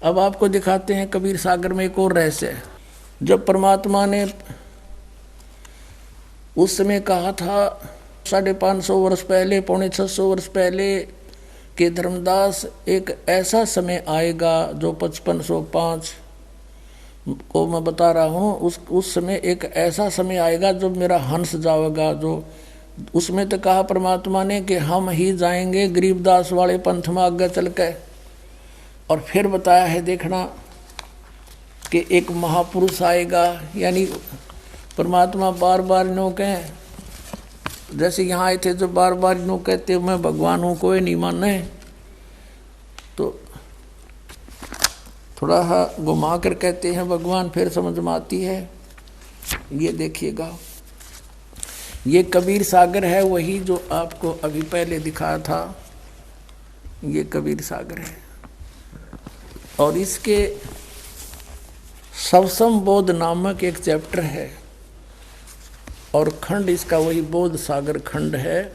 अब आपको दिखाते हैं कबीर सागर में एक और रहस्य है। जब परमात्मा ने उस समय कहा था 550 वर्ष पहले, 650 वर्ष पहले कि धर्मदास एक ऐसा समय आएगा जो 5505 को मैं बता रहा हूँ, उस समय एक ऐसा समय आएगा जब मेरा हंस जाएगा। जो उसमें तो कहा परमात्मा ने कि हम ही जाएंगे गरीबदास वाले पंथ में आगे चल के। और फिर बताया है देखना कि एक महापुरुष आएगा, यानी परमात्मा बार बार नो कहें, जैसे यहाँ आए थे जो बार बार नो कहते मैं भगवान हूँ कोई नहीं माने, तो थोड़ा सा घुमा कर कहते हैं भगवान, फिर समझ में आती है। ये देखिएगा, ये कबीर सागर है, वही जो आपको अभी पहले दिखाया था, ये कबीर सागर है। और इसके सवसम बोध नामक एक चैप्टर है और खंड इसका वही बोध सागर खंड है।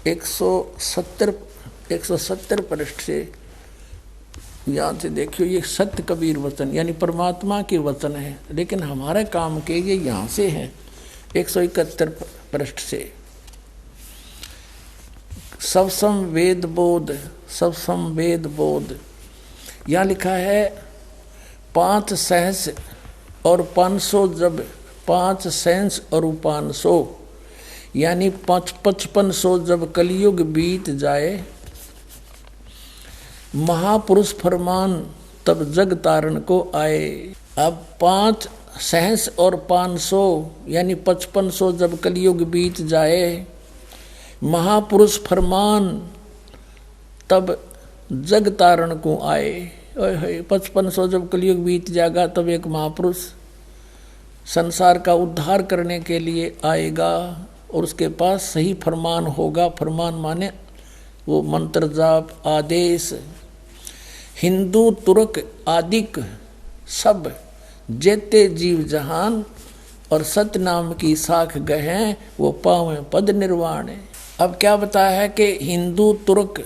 170 पृष्ठ से यहाँ से देखियो, ये सत्य कबीर वचन यानी परमात्मा के वचन है, लेकिन हमारे काम के ये यहाँ से हैं। 171 पृष्ठ से सवसम वेद बोध, सवसम वेद बोध यहाँ लिखा है 5 सहस और 500, जब 5 सहस और 500 यानी 5500 जब कलयुग बीत जाए, महापुरुष फरमान तब जग तारण को आए। अब 5 सहस और 500 यानी 5500 जब कलयुग बीत जाए, महापुरुष फरमान तब जग तारण को आए। 5500 जब कलयुग बीत जाएगा तब एक महापुरुष संसार का उद्धार करने के लिए आएगा और उसके पास सही फरमान होगा। फरमान माने वो मंत्र जाप आदेश। हिंदू तुर्क आदिक सब जेते जीव जहान और सत्य नाम की साख गहें वो पावें पद निर्वाण। अब क्या बताया है कि हिंदू तुर्क,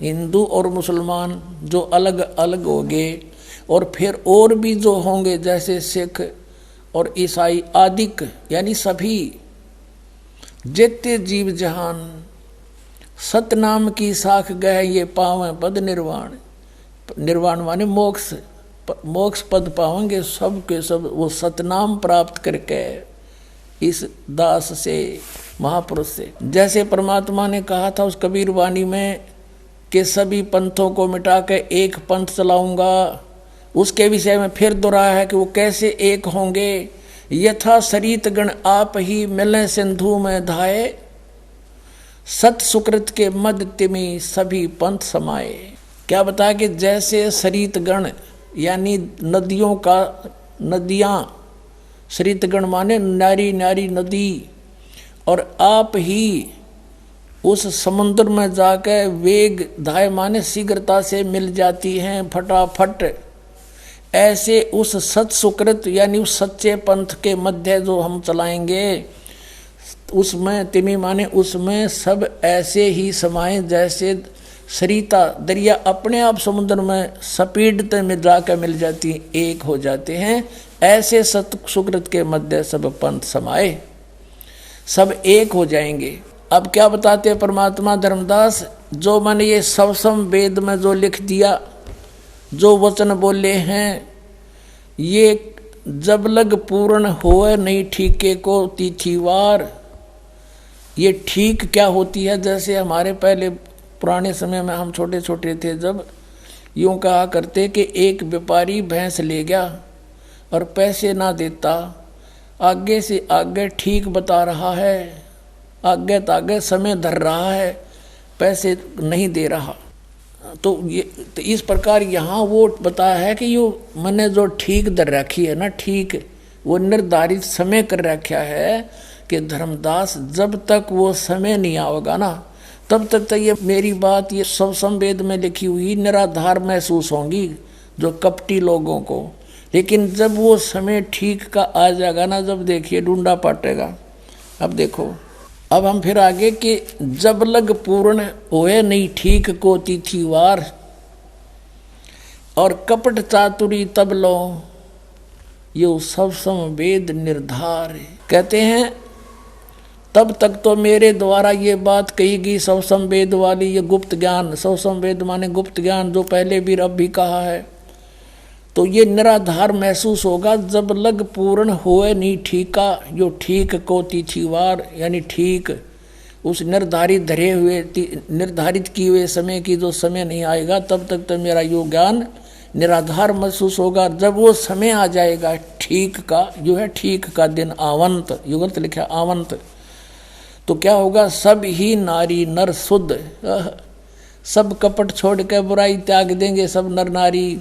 हिंदू और मुसलमान जो अलग अलग होंगे, और फिर और भी जो होंगे जैसे सिख और ईसाई आदिक यानी सभी जितने जीव जहान सतनाम की साख गए ये पावें पद निर्वाण। निर्वाण माने मोक्ष, मोक्ष पद पावेंगे सब के सब वो सतनाम प्राप्त करके इस दास से, महापुरुष से। जैसे परमात्मा ने कहा था उस कबीर वाणी में कि सभी पंथों को मिटा के एक पंथ चलाऊंगा, उसके विषय में फिर दोहराया है कि वो कैसे एक होंगे। यथा सरित गण आप ही मिले सिंधु में धाये, सत सुकृत के मद तिमि सभी पंथ समाये। क्या बताया कि जैसे सरित गण यानी नदियों का, नदियाँ, सरित गण माने नारी नारी नदी, और आप ही उस समुद्र में जाकर वेग धाय माने शीघ्रता से मिल जाती हैं फटाफट। ऐसे उस सत सुकृत यानी उस सच्चे पंथ के मध्य जो हम चलाएंगे, उसमें तिमी माने उसमें सब ऐसे ही समाये जैसे सरिता दरिया अपने आप समुद्र में स्पीड में जाकर मिल जाती, एक हो जाते हैं। ऐसे सत सुकृत के मध्य सब पंथ समाये, सब एक हो जाएंगे। अब क्या बताते हैं परमात्मा धर्मदास, जो मैंने ये सवसम वेद में जो लिख दिया, जो वचन बोले हैं, ये जब लग पूर्ण होए नहीं ठीके को तिथिवार। ये ठीक क्या होती है, जैसे हमारे पहले पुराने समय में हम छोटे छोटे थे जब यूँ कहा करते कि एक व्यापारी भैंस ले गया और पैसे ना देता, आगे से आगे ठीक बता रहा है, आगे तागे समय धर रहा है, पैसे नहीं दे रहा। तो ये तो इस प्रकार यहाँ वो बताया है कि यो मैंने जो ठीक दर रखी है ना, ठीक वो निर्धारित समय कर रखा है कि धर्मदास जब तक वो समय नहीं आएगा ना, तब तक तो ये मेरी बात ये सब संवेद में लिखी हुई निराधार महसूस होंगी जो कपटी लोगों को। लेकिन जब वो समय ठीक का आ जाएगा ना, जब देखिए ढूंढा पाटेगा। अब देखो, अब हम फिर आगे कि जब लग पूर्ण होए नहीं ठीक को तिथिवार। और कपट चातुरी तब लो, यो सब समवेद निर्धार। कहते हैं तब तक तो मेरे द्वारा ये बात कही गई सब संवेद वाली, ये गुप्त ज्ञान, सब संवेद माने गुप्त ज्ञान, जो पहले भी अब भी कहा है, तो ये निराधार महसूस होगा जब लग पूर्ण होए नहीं ठीका, जो ठीक को तिथिवार, यानी ठीक उस निर्धारित धरे हुए निर्धारित किए हुए समय की जो समय नहीं आएगा, तब तक तो मेरा यो ज्ञान निराधार महसूस होगा। जब वो समय आ जाएगा ठीक का, जो है ठीक का दिन आवंत, युगंत लिखा आवंत, तो क्या होगा, सब ही नारी नर शुद्ध, सब कपट छोड़ के बुराई त्याग देंगे सब नर नारी।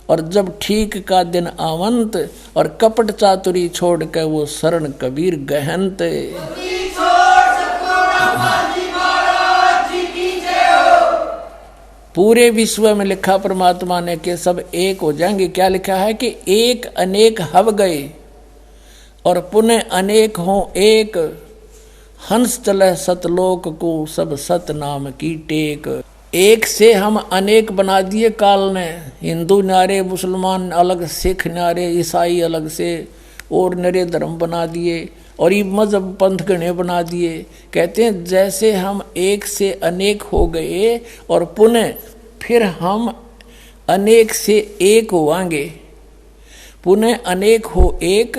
और जब ठीक का दिन आवंत और कपट चातुरी छोड़ के वो शरण कबीर गहंत। पूरे विश्व में लिखा परमात्मा ने कि सब एक हो जाएंगे। क्या लिखा है कि एक अनेक हव गए और पुनः अनेक हो एक, हंस चले सतलोक को सब सत नाम की टेक। एक से हम अनेक बना दिए काल ने, हिंदू न्यारे, मुसलमान अलग, सिख न्यारे, ईसाई अलग से, और नरे धर्म बना दिए और ये मजहब पंथ गणे बना दिए। कहते हैं जैसे हम एक से अनेक हो गए और पुनः फिर हम अनेक से एक होवांगे, पुनः अनेक हो एक,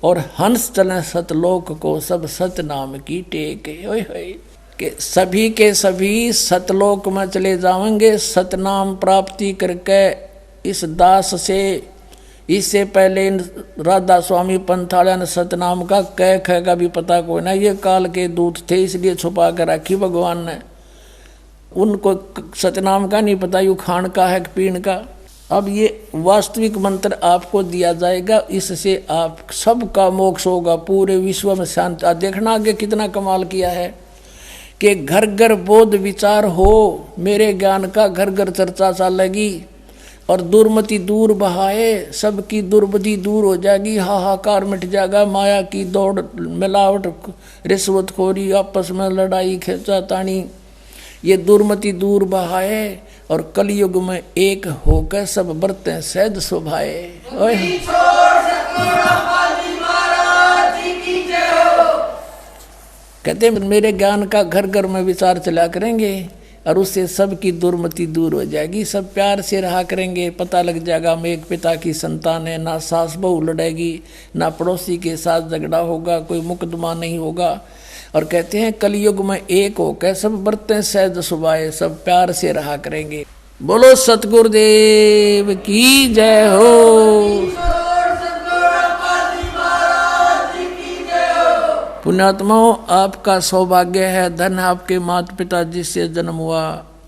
और हंस चले सतलोक को सब सत नाम की टेक। ओए होए कि सभी के सभी सतलोक में चले जाएंगे सतनाम प्राप्ति करके। इस दास से इससे पहले राधा स्वामी पंथाड़ा ने सतनाम का कह ख का भी पता कोई ना, ये काल के दूत थे इसलिए छुपा कर रखी भगवान ने, उनको सतनाम का नहीं पता यू खान का है पीण का। अब ये वास्तविक मंत्र आपको दिया जाएगा, इससे आप सबका मोक्ष होगा, पूरे विश्व में शांति। देखना आगे कितना कमाल किया है कि घर घर बोध विचार हो, मेरे ज्ञान का घर घर चर्चा चलेगी और दुर्मति दूर बहाए, सबकी दुर्बुद्धि दूर हो जाएगी, हाहाकार मिट जाएगा, माया की दौड़, मिलावट, रिश्वतखोरी, आपस में लड़ाई खींचातानी, ये दुर्मति दूर बहाए और कलयुग में एक होकर सब बरतें सहज शोभाए। कहते मेरे ज्ञान का घर घर में विचार चला करेंगे और उससे सबकी दुर्मति दूर हो जाएगी, सब प्यार से रहा करेंगे। पता लग जाएगा हम एक पिता की संतान है, ना सास बहू लड़ेगी, ना पड़ोसी के साथ झगड़ा होगा, कोई मुकदमा नहीं होगा। और कहते हैं कलयुग में एक होकर सब बरतें सहज सुभाए, सब प्यार से रहा करेंगे। बोलो सतगुरुदेव की जय हो। पुण्यात्माओं, आपका सौभाग्य है, धन आपके माता पिता जिससे जन्म हुआ,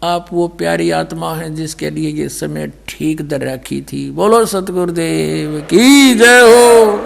आप वो प्यारी आत्मा हैं जिसके लिए ये समय ठीक दर रखी थी। बोलो सतगुरुदेव की जय हो।